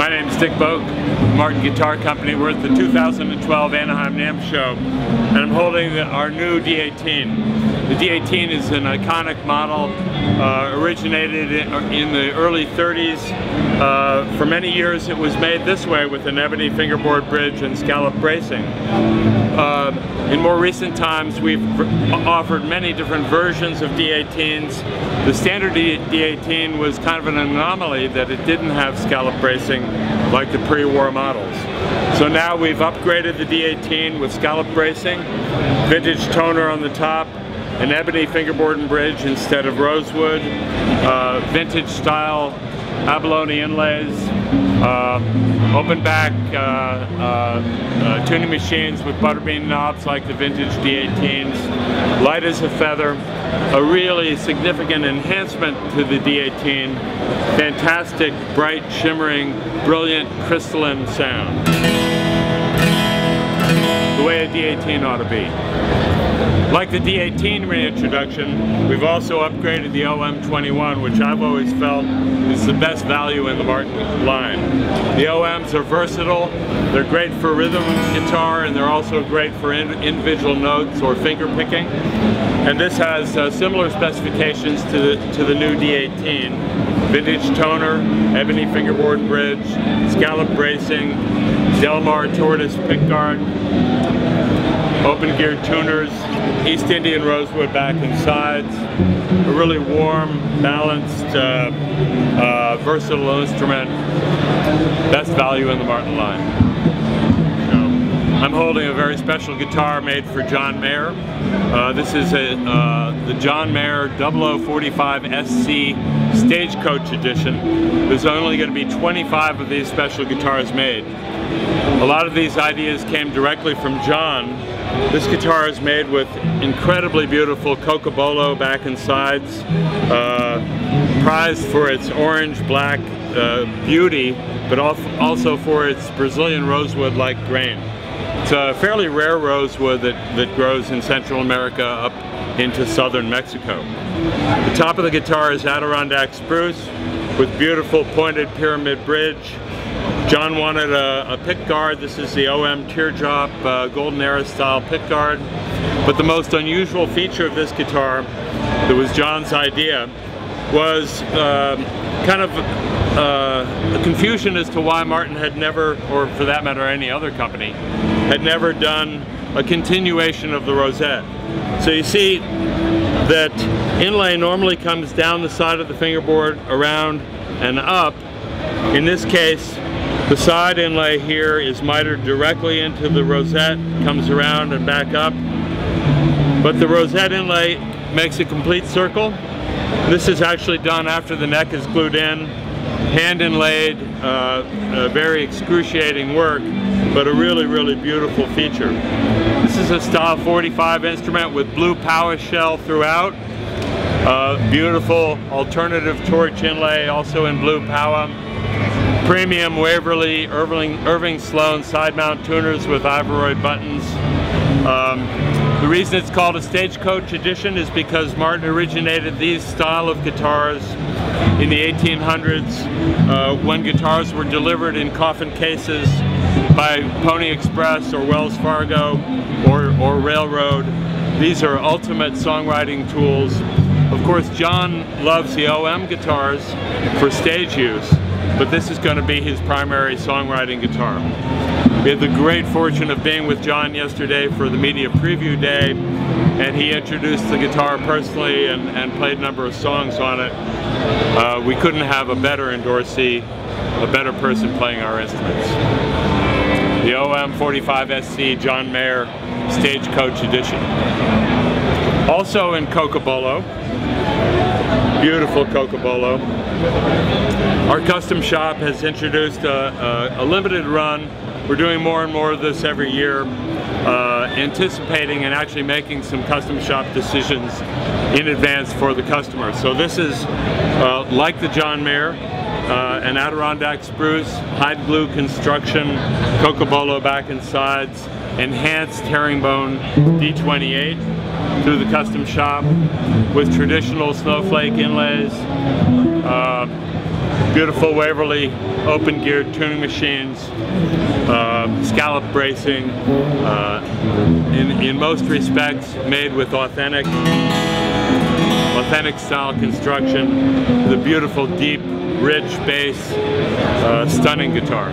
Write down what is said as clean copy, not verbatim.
My name is Dick Boak, Martin Guitar Company. We're at the 2012 Anaheim NAMM show, and I'm holding our new D18. The D18 is an iconic model, originated in the early 30s. For many years it was made this way with an ebony fingerboard bridge and scallop bracing. In more recent times we've offered many different versions of D18s. The standard D18 was kind of an anomaly that it didn't have scallop bracing like the pre-war models. So now we've upgraded the D18 with scallop bracing, vintage toner on the top, an ebony fingerboard and bridge instead of rosewood, vintage style abalone inlays, open back tuning machines with butterbean knobs like the vintage D18s, light as a feather, a really significant enhancement to the D18, fantastic, bright, shimmering, brilliant, crystalline sound. The way a D18 ought to be. Like the D18 reintroduction, we've also upgraded the OM21, which I've always felt is the best value in the Martin line. The OMs are versatile, they're great for rhythm guitar, and they're also great for individual notes or finger picking. And this has similar specifications to the new D18. Vintage toner, ebony fingerboard bridge, scallop bracing, Delmar tortoise pickguard, open gear tuners, East Indian rosewood back and sides, a really warm, balanced, versatile instrument, best value in the Martin line. So, I'm holding a very special guitar made for John Mayer. This is the John Mayer 0045 SC Stagecoach edition. There's only going to be 25 of these special guitars made. A lot of these ideas came directly from John. This guitar is made with incredibly beautiful cocobolo back and sides, prized for its orange-black beauty, but also for its Brazilian rosewood-like grain. It's a fairly rare rosewood that grows in Central America up into southern Mexico. The top of the guitar is Adirondack spruce with beautiful pointed pyramid bridge. John wanted a pickguard. This is the OM teardrop golden era style pickguard. But the most unusual feature of this guitar, that was John's idea, was kind of a confusion as to why Martin had never, or for that matter any other company, had never done a continuation of the rosette. So you see that inlay normally comes down the side of the fingerboard, around and up. In this case, the side inlay here is mitered directly into the rosette, comes around and back up. But the rosette inlay makes a complete circle. This is actually done after the neck is glued in, hand inlaid, very excruciating work, but a really, really beautiful feature. This is a style 45 instrument with blue power shell throughout. Beautiful alternative torch inlay, also in blue power. Premium Waverly Irving Sloan side mount tuners with Ivoroid buttons. The reason it's called a Stagecoach edition is because Martin originated these style of guitars in the 1800s when guitars were delivered in coffin cases by Pony Express or Wells Fargo or Railroad. These are ultimate songwriting tools. Of course, John loves the OM guitars for stage use, but this is going to be his primary songwriting guitar. We had the great fortune of being with John yesterday for the media preview day, and he introduced the guitar personally and played a number of songs on it. We couldn't have a better endorsee, a better person playing our instruments. The OM45 SC John Mayer Stagecoach edition. Also in cocobolo, beautiful cocobolo. Our custom shop has introduced a limited run. We're doing more and more of this every year, anticipating and actually making some custom shop decisions in advance for the customer. So this is like the John Mayer, an Adirondack spruce, hide glue construction, cocobolo back and sides, enhanced herringbone D28 through the custom shop with traditional snowflake inlays. Beautiful Waverly open geared tuning machines, scallop bracing, in most respects made with authentic style construction, the beautiful deep, rich bass, stunning guitar.